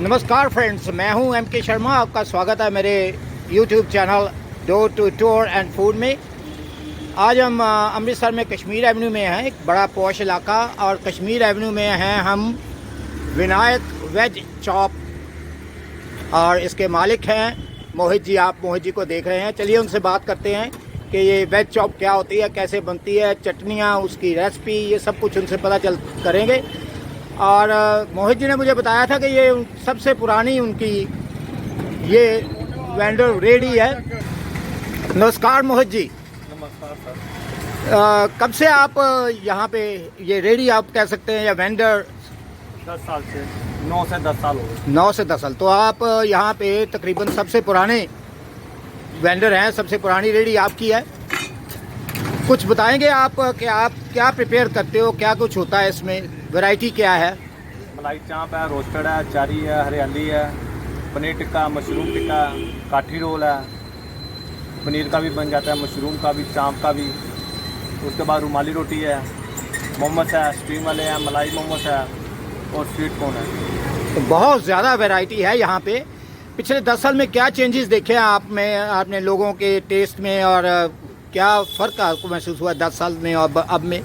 नमस्कार फ्रेंड्स, मैं हूं एम.के. शर्मा। आपका स्वागत है मेरे YouTube channel door to tour and food में। आज हम अमृतसर में कश्मीर एवेन्यू में हैं, एक बड़ा पॉश इलाका, और कश्मीर एवेन्यू में हैं हम विनायक वेज चॉप, और इसके मालिक हैं मोहित जी। आप मोहित जी को देख रहे हैं। चलिए उनसे बात करते हैं कि ये वेज चॉप क्या होती है, कैसे बनती है, चटनियाँ, उसकी रेसिपी, ये सब कुछ उनसे पता करेंगे। और मोहित जी ने मुझे बताया था कि ये सबसे पुरानी उनकी ये वेंडर रेडी है। नमस्कार मोहित जी। नमस्कार सर। कब से आप यहाँ पे ये रेडी आप कह सकते हैं, या वेंडर? 10 साल से, 9 से 10 साल हो गए। 9 से 10 साल। तो आप यहाँ पे तकरीबन सबसे पुराने वेंडर हैं, सबसे पुरानी रेडी आपकी है। कुछ बताएंगे आप कि आप क्या प्रिपेयर करते हो, क्या कुछ होता है इसमें, वैरायटी क्या है? मलाई चाप है, रोस्टेड है, चारी है, हरियाली है, पनीर टिक्का, मशरूम टिक्का, काठी रोल है, पनीर का भी बन जाता है, मशरूम का भी, चाप का भी। उसके बाद रुमाली रोटी है, मोमोस है, स्टीम वाले हैं, मलाई मोमोस है और स्वीट कॉर्न है। तो बहुत ज़्यादा वैरायटी है यहाँ पे। पिछले 10 साल में क्या चेंजेस देखे हैं आपने लोगों के टेस्ट में, और क्या फ़र्क आपको महसूस हुआ 10 साल में और अब में?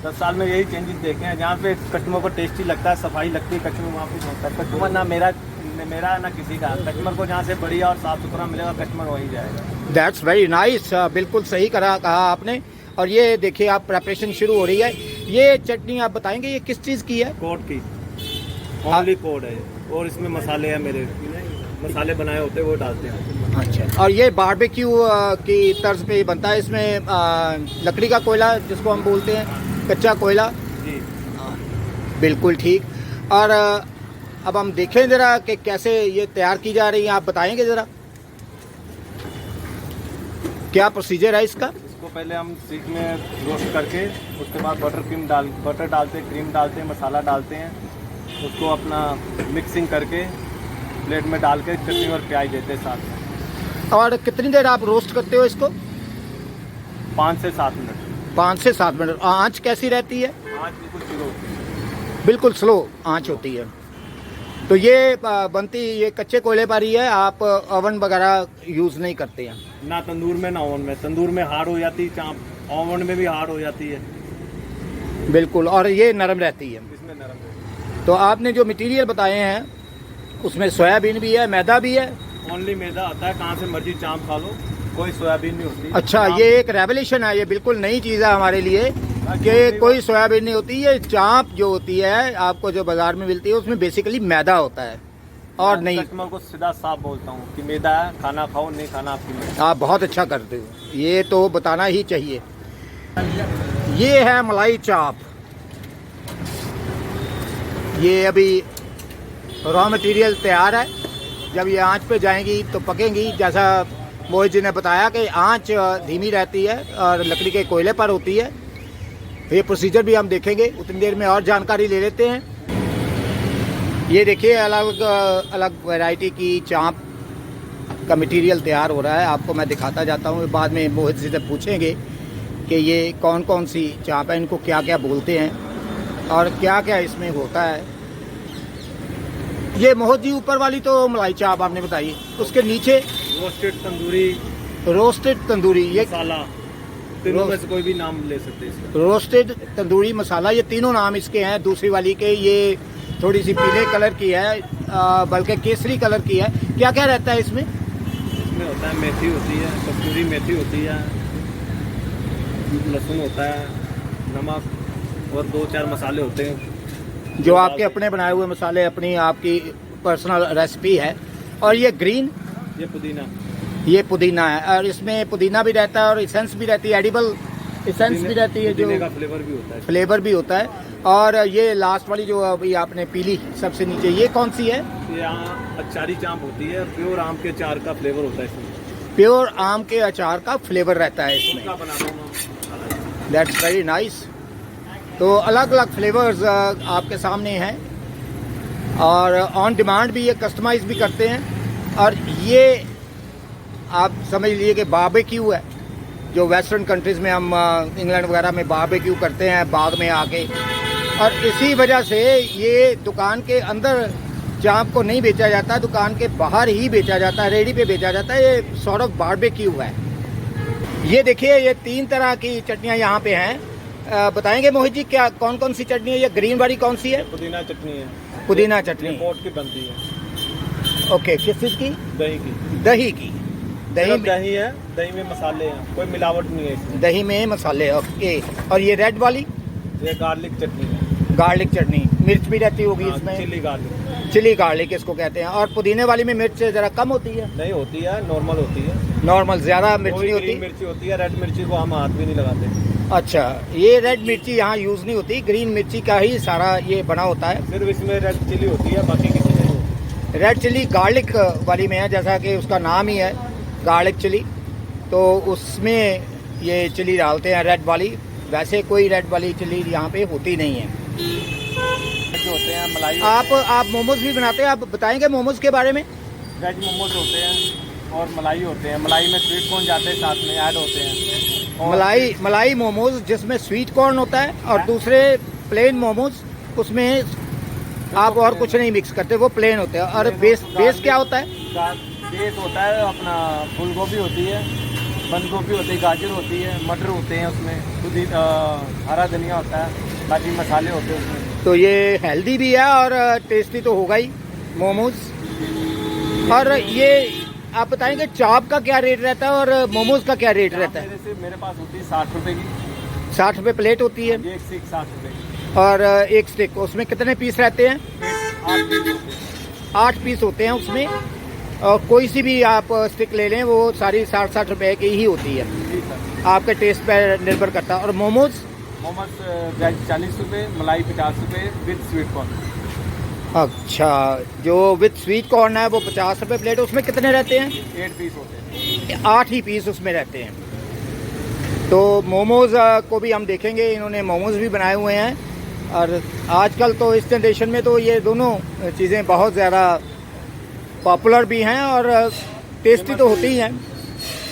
10 साल में यही चेंजेस देखे हैं। जहाँ पे कस्टमर को टेस्टी लगता है, सफाई लगती है, कस्टमर वापस होता है। कस्टमर ना मेरा ना किसी का, कस्टमर को जहाँ से बढ़िया और साफ़ सुथरा मिलेगा, कस्टमर वहीं जाएगा। That's very nice. बिल्कुल सही कहा आपने। और ये देखिए, आप प्रेपरेशन शुरू हो रही है। ये चटनी आप बताएंगे ये किस चीज़ की है? कोड की, ओनली कोड है, और इसमें मसाले हैं, मेरे मसाले बनाए होते हैं वो डालते हैं। अच्छा। और ये बारबेक्यू की तर्ज पे बनता है। इसमें लकड़ी का कोयला जिसको हम बोलते हैं, कच्चा कोयला। जी बिल्कुल ठीक। और अब हम देखें ज़रा कि कैसे ये तैयार की जा रही है। आप बताएंगे ज़रा क्या प्रोसीजर है इसका? इसको पहले हम सीख में रोस्ट करके, उसके बाद बटर डालते हैं, क्रीम डालते हैं, मसाला डालते हैं, उसको अपना मिक्सिंग करके प्लेट में डाल के चटनी और प्याज देते हैं साथ में। और कितनी देर आप रोस्ट करते हो इसको? 5 से 7 मिनट। 5 से 7 मिनट। आँच कैसी रहती है? आँच बिल्कुल स्लो होती है। बिल्कुल स्लो आँच होती है। तो ये बनती ये कच्चे कोयले पर ही है, आप ओवन वगैरह यूज़ नहीं करते हैं? ना तंदूर में ना ओवन में। तंदूर में हार्ड हो जाती है चाप, ओवन में भी हार्ड हो जाती है। बिल्कुल। और ये नरम रहती है? इसमें नरम है। तो आपने जो मटेरियल बताए हैं उसमें सोयाबीन भी है, मैदा भी है? ओनली मैदा आता है, कहाँ से मर्जी चाप खा लो, कोई सोयाबीन नहीं होती। अच्छा, ये एक रेवोल्यूशन है, ये बिल्कुल नई चीज़ है हमारे लिए कि कोई सोयाबीन नहीं होती। ये चाप जो होती है आपको जो बाजार में मिलती है उसमें बेसिकली मैदा होता है, और नहीं। कस्टमर को सीधा साफ बोलता हूँ कि मैदा है, खाना खाओ, नहीं खाना आपकी मर्जी। आप बहुत अच्छा करते हो, ये तो बताना ही चाहिए। ये है मलाई चाप। ये अभी रॉ मटेरियल तैयार है। जब ये आंच पे जाएंगी तो पकेंगी। जैसा मोहित जी ने बताया कि आंच धीमी रहती है और लकड़ी के कोयले पर होती है। ये प्रोसीजर भी हम देखेंगे उतनी देर में। और जानकारी ले लेते हैं। ये देखिए, अलग अलग वैरायटी की चाप का मटेरियल तैयार हो रहा है। आपको मैं दिखाता जाता हूँ। बाद में मोहित जी से पूछेंगे कि ये कौन कौन सी चाप है, इनको क्या क्या बोलते हैं और क्या क्या इसमें होता है। ये मोहित जी ऊपर वाली तो मलाई चाप आपने बताई, उसके नीचे रोस्टेड तंदूरी, ये मसाला, तीनों में से कोई भी नाम ले सकते हैं इसका। रोस्टेड तंदूरी मसाला, ये तीनों नाम इसके हैं। दूसरी वाली के ये थोड़ी सी पीले कलर की है, बल्कि केसरी कलर की है। क्या क्या रहता है इसमें? इसमें होता है मेथी होती है, कस्तूरी मेथी होती है, लहसुन होता है, नमक और 2-4 मसाले होते हैं जो आपके अपने बनाए हुए मसाले, अपनी आपकी पर्सनल रेसिपी है। और ये ग्रीन, ये पुदीना है, और इसमें पुदीना भी रहता है और एसेंस भी रहती है, एडिबल एसेंस भी रहती है, जो का फ्लेवर भी होता है। और ये लास्ट वाली जो अभी आपने पीली सबसे नीचे, ये कौन सी है? यहाँ अचारी चाप होती है, प्योर आम के अचार का फ्लेवर होता है इसमें। प्योर आम के अचार का फ्लेवर रहता है इसमें। That's very nice. तो अलग अलग फ्लेवर्स आपके सामने हैं, और ऑन डिमांड भी ये कस्टमाइज भी करते हैं। और ये आप समझ लीजिए कि बारबेक्यू है, जो वेस्टर्न कंट्रीज़ में हम इंग्लैंड वगैरह में बारबेक्यू करते हैं बाग में आके। और इसी वजह से ये दुकान के अंदर चाप को नहीं बेचा जाता, दुकान के बाहर ही बेचा जाता है, रेडी पे बेचा जाता है। ये सॉर्ट ऑफ बारबेक्यू है। ये देखिए, ये 3 तरह की चटनियाँ यहाँ पे हैं। बताएंगे मोहित जी क्या कौन कौन सी चटनी है? ये ग्रीन वाली कौन सी है? पुदीना चटनी है। पुदीना चटनी पोट की बनती है। ओके, किस चीज़ की? दही की। दही की। दही में, दही है, दही में मसाले हैं, कोई मिलावट नहीं है इसमें। दही में मसाले। ओके। और ये रेड वाली? ये गार्लिक चटनी है। गार्लिक चटनी, मिर्च भी रहती होगी हाँ, इसमें? Chilli garlic. चिली गार्लिक इसको कहते हैं। और पुदीने वाली में मिर्च ज़रा कम होती है? नहीं होती है, नॉर्मल होती है। नॉर्मल, ज़्यादा मिर्च नहीं होती? ग्रीन मिर्ची होती है, रेड मिर्ची को हम हाथ भी नहीं लगाते। अच्छा, ये रेड मिर्ची यहाँ यूज़ नहीं होती, ग्रीन मिर्ची का ही सारा ये बना होता है। सिर्फ इसमें रेड चिली होती है, बाकी किसी नहीं होती। रेड चिली गार्लिक वाली में है, जैसा कि उसका नाम ही है गार्लिक चिली, तो उसमें ये चिली डालते हैं रेड वाली। वैसे कोई रेड वाली चिली यहाँ पे होती नहीं है। जो होते हैं मलाई। आप मोमोज भी बनाते हैं, आप बताएंगे मोमोज के बारे में? वेज मोमोज होते हैं और मलाई होते हैं। मलाई में स्वीट कॉर्न जाते हैं, साथ में ऐड होते हैं। और मलाई मोमोज जिसमें स्वीट कॉर्न होता है, और दूसरे प्लेन मोमोज उसमें आप और कुछ नहीं मिक्स करते, वो प्लेन होते हैं। और बेस क्या होता है? बेस होता है अपना फूल गोभी होती है, बंद गोभी होती है, गाजर होती है, मटर होते हैं उसमें, हरा धनिया होता है, बाकी मसाले होते हैं उसमें। तो ये हेल्दी भी है और टेस्टी तो होगा ही मोमोज। और ये आप बताएंगे चाप का क्या रेट रहता है और मोमोज का क्या रेट रहता है? मेरे पास होती है 60 रुपए की। 60 रुपए प्लेट होती है? एक स्टिक 60 रुपए की। और एक स्टिक, उसमें कितने पीस रहते हैं? 8 पीस होते हैं उसमें। और कोई सी भी आप स्टिक ले लें, वो सारी 60 रुपए की ही होती है। आपके टेस्ट पर निर्भर करता है। और मोमोज? वेज 40 रुपये, मलाई 50 रुपये विद स्वीट कॉर्न। अच्छा, जो विद स्वीट कॉर्न है वो 50 रुपये प्लेट। उसमें कितने रहते हैं? 8 पीस होते हैं। 8 ही पीस उसमें रहते हैं। तो मोमोज को भी हम देखेंगे, इन्होंने मोमोज भी बनाए हुए हैं। और आजकल तो इस जनरेशन में तो ये दोनों चीज़ें बहुत ज़्यादा पॉपुलर भी हैं और टेस्टी तो होती ही हैं।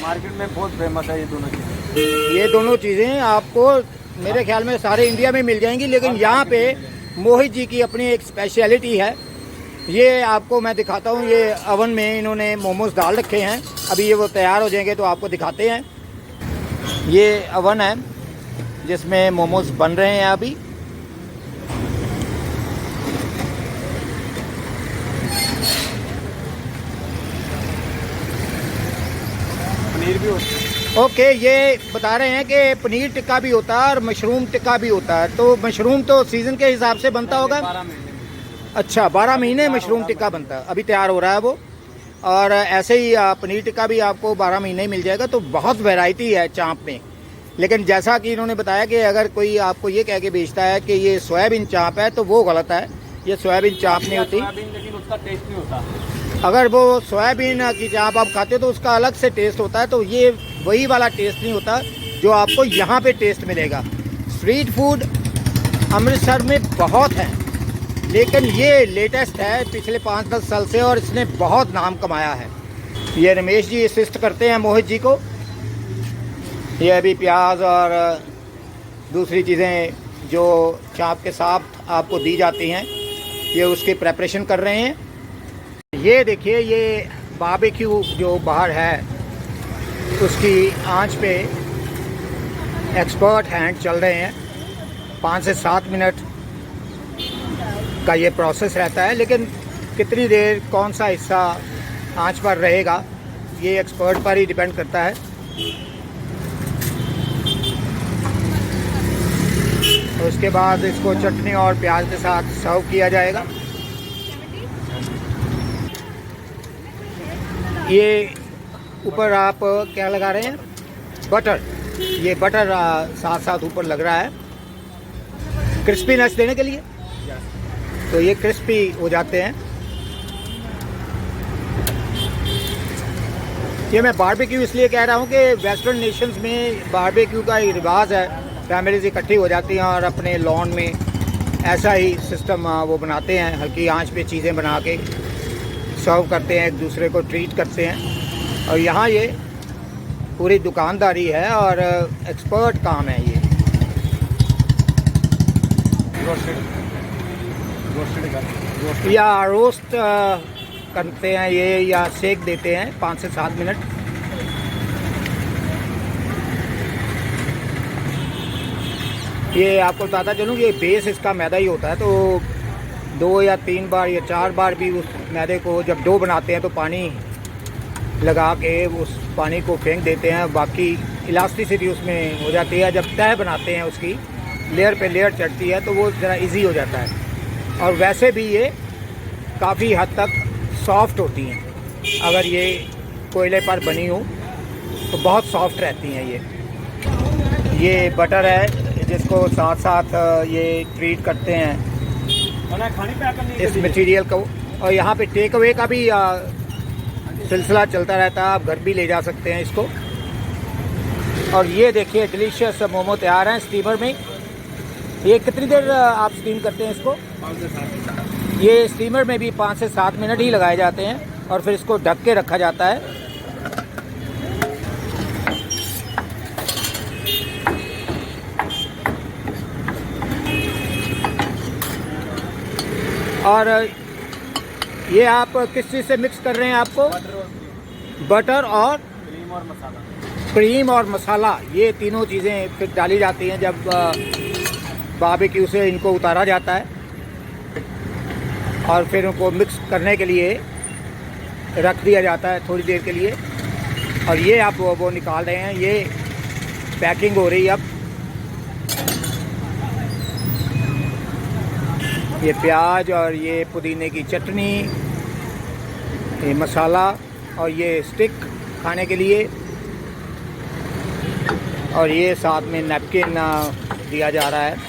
मार्केट में बहुत फेमस है ये दोनों चीज़ें। ये दोनों चीज़ें आपको मेरे ख्याल में सारे इंडिया में मिल जाएंगी, लेकिन यहाँ पे मोहित जी की अपनी एक स्पेशलिटी है। ये आपको मैं दिखाता हूँ। ये अवन में इन्होंने मोमोज डाल रखे हैं, अभी ये वो तैयार हो जाएंगे तो आपको दिखाते हैं। ये अवन है जिसमें मोमोज बन रहे हैं अभी। पनीर भी होता है। ओके, ये बता रहे हैं कि पनीर टिक्का भी होता है और मशरूम टिक्का भी होता है। तो मशरूम तो सीज़न के हिसाब से बनता होगा? 12 महीने। अच्छा, 12 महीने मशरूम टिक्का बनता है, अभी तैयार हो रहा है वो। और ऐसे ही पनीर टिक्का भी आपको 12 महीने मिल जाएगा। तो बहुत वैरायटी है चाँप में। लेकिन जैसा कि इन्होंने बताया कि अगर कोई आपको ये कह के बेचता है कि ये सोयाबीन चाँप है, तो वो गलत है। ये सोयाबीन चाँप नहीं होती। लेकिन उसका टेस्ट नहीं होता। अगर वो सोयाबीन की चाँप आप खाते हो तो उसका अलग से टेस्ट होता है। तो ये वही वाला टेस्ट नहीं होता जो आपको यहाँ पे टेस्ट मिलेगा। स्ट्रीट फूड अमृतसर में बहुत है, लेकिन ये लेटेस्ट है पिछले 5-10 साल से, और इसने बहुत नाम कमाया है। ये रमेश जी असिस्ट करते हैं मोहित जी को। ये अभी प्याज और दूसरी चीज़ें जो चाँप के साथ आपको दी जाती हैं, ये उसकी प्रेपरेशन कर रहे हैं। ये देखिए, ये बारबेक्यू जो बाहर है उसकी आंच पे एक्सपर्ट हैंड चल रहे हैं। 5 से 7 मिनट का ये प्रोसेस रहता है, लेकिन कितनी देर कौन सा हिस्सा आंच पर रहेगा ये एक्सपर्ट पर ही डिपेंड करता है। उसके बाद इसको चटनी और प्याज के साथ सर्व किया जाएगा। ये ऊपर आप क्या लगा रहे हैं? बटर। ये बटर साथ साथ ऊपर लग रहा है क्रिस्पीनेस देने के लिए, तो ये क्रिस्पी हो जाते हैं। ये मैं बारबेक्यू इसलिए कह रहा हूँ कि वेस्टर्न नेशंस में बारबेक्यू का ही रिवाज है। फैमिलीज इकट्ठी हो जाती हैं और अपने लॉन में ऐसा ही सिस्टम वो बनाते हैं। हल्की आंच पे चीज़ें बना के सर्व करते हैं, एक दूसरे को ट्रीट करते हैं। और यहाँ ये पूरी दुकानदारी है और एक्सपर्ट काम है ये। रोस्टेड या रोस्ट करते हैं ये, या सेक देते हैं 5 से 7 मिनट। ये आपको बताता चलूँ कि बेस इसका मैदा ही होता है, तो 2 या 3 बार या 4 बार भी उस मैदे को जब डो बनाते हैं तो पानी लगा के उस पानी को फेंक देते हैं, बाकी इलास्टिसिटी उसमें हो जाती है। जब तह बनाते हैं उसकी लेयर पे लेयर चढ़ती है तो वो ज़रा इजी हो जाता है। और वैसे भी ये काफ़ी हद तक सॉफ्ट होती हैं, अगर ये कोयले पर बनी हो तो बहुत सॉफ्ट रहती हैं ये बटर है जिसको साथ साथ ये ट्रीट करते हैं इस मटेरियल को। और यहाँ पे टेक अवे का भी सिलसिला चलता रहता है, आप घर भी ले जा सकते हैं इसको। और ये देखिए डिलीशियस मोमो तैयार हैं स्टीमर में। ये कितनी देर आप स्टीम करते हैं इसको? 5 से 7 मिनट। ये स्टीमर में भी 5 से 7 मिनट ही लगाए जाते हैं और फिर इसको ढक के रखा जाता है। और ये आप किस चीज़ से मिक्स कर रहे हैं? आपको बटर और क्रीम और मसाला, ये तीनों चीज़ें फिर डाली जाती हैं जब बारबेक्यू से इनको उतारा जाता है, और फिर उनको मिक्स करने के लिए रख दिया जाता है थोड़ी देर के लिए। और ये आप वो निकाल रहे हैं, ये पैकिंग हो रही है अब। ये प्याज और ये पुदीने की चटनी, ये मसाला और ये स्टिक खाने के लिए, और ये साथ में नैपकिन दिया जा रहा है।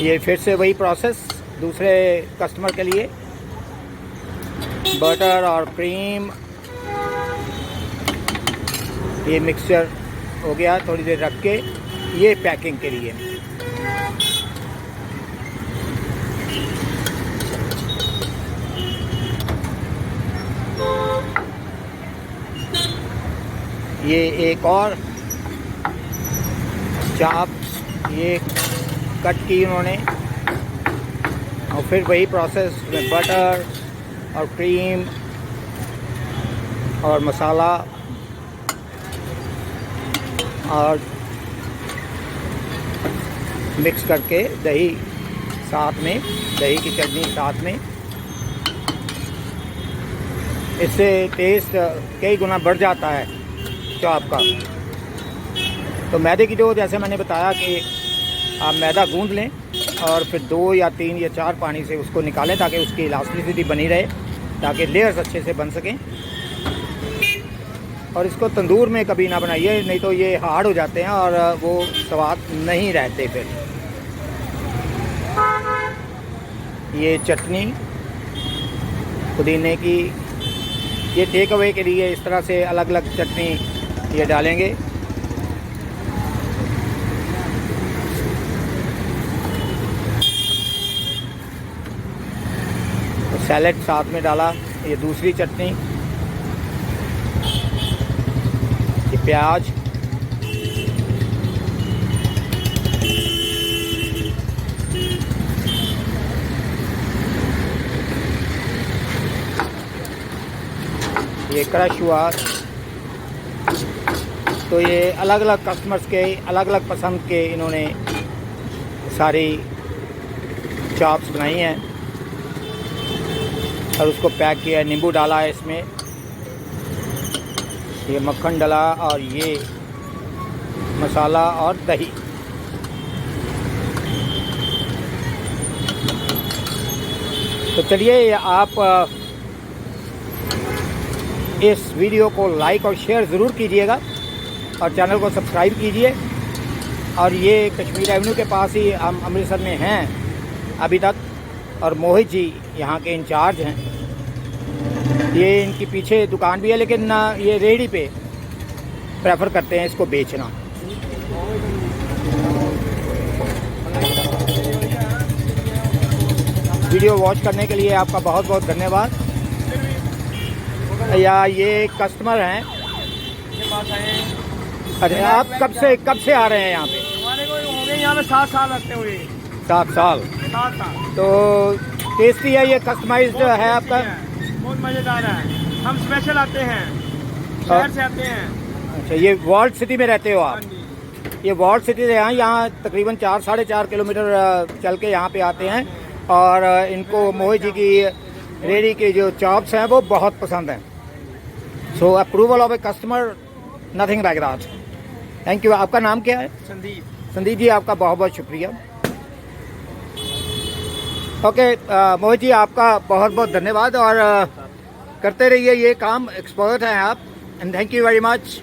ये फिर से वही प्रोसेस दूसरे कस्टमर के लिए, बटर और क्रीम, ये मिक्सचर हो गया, थोड़ी देर रख के ये पैकिंग के लिए। ये एक और चाप ये कट की उन्होंने, और फिर वही प्रोसेस में बटर और क्रीम और मसाला और मिक्स करके दही साथ में, दही की चटनी साथ में। इससे टेस्ट कई गुना बढ़ जाता है चाप का। तो मैदे की डो जैसे मैंने बताया कि आप मैदा गूंद लें और फिर 2 या 3 या 4 पानी से उसको निकालें ताकि उसकी इलास्टिसिटी बनी रहे, ताकि लेयर्स अच्छे से बन सकें। और इसको तंदूर में कभी ना बनाइए, नहीं तो ये हार्ड हो जाते हैं और वो स्वाद नहीं रहते फिर। ये चटनी पुदीने की, ये टेक अवे के लिए इस तरह से अलग अलग चटनी ये डालेंगे। तो सैलेड साथ में डाला, ये दूसरी चटनी, ये प्याज, ये क्रश हुआ। तो ये अलग अलग कस्टमर्स के अलग अलग पसंद के इन्होंने सारी चॉप्स बनाई हैं और उसको पैक किया है। नींबू डाला है इसमें, ये मक्खन डाला और ये मसाला और दही। तो चलिए आप इस वीडियो को लाइक और शेयर ज़रूर कीजिएगा और चैनल को सब्सक्राइब कीजिए। और ये कश्मीर एवेन्यू के पास ही हम अमृतसर में हैं अभी तक, और मोहित जी यहाँ के इंचार्ज हैं। ये इनकी पीछे दुकान भी है, लेकिन ये रेहड़ी पे प्रेफर करते हैं इसको बेचना। वीडियो वॉच करने के लिए आपका बहुत बहुत धन्यवाद। या ये कस्टमर हैं, अरे आप कब से आ रहे हैं यहाँ पे? हमारे को गए यहाँ पे 7 साल लगते हुए। 7 साल। 7 साल। तो टेस्टी है ये, कस्टमाइज्ड बहुत है आपका? tasty है, बहुत मज़ेदार है। हम स्पेशल आते हैं, शहर से आते हैं। अच्छा, ये वॉल्ट सिटी में रहते हो हाँ आप? जी। ये वॉल्ट सिटी से यहाँ तकरीबन 4-4.5 किलोमीटर चल के यहाँ पे आते हैं और इनको मोहित जी की रेडी के जो चॉप्स हैं वो बहुत पसंद हैं। So approval of a customer, nothing like that. Thank you. आपका नाम क्या है? संदीप। संदीप जी, आपका बहुत बहुत शुक्रिया। ओके मोहित जी, आपका बहुत बहुत धन्यवाद और करते रहिए ये काम, एक्सपर्ट हैं आप, and thank you very much.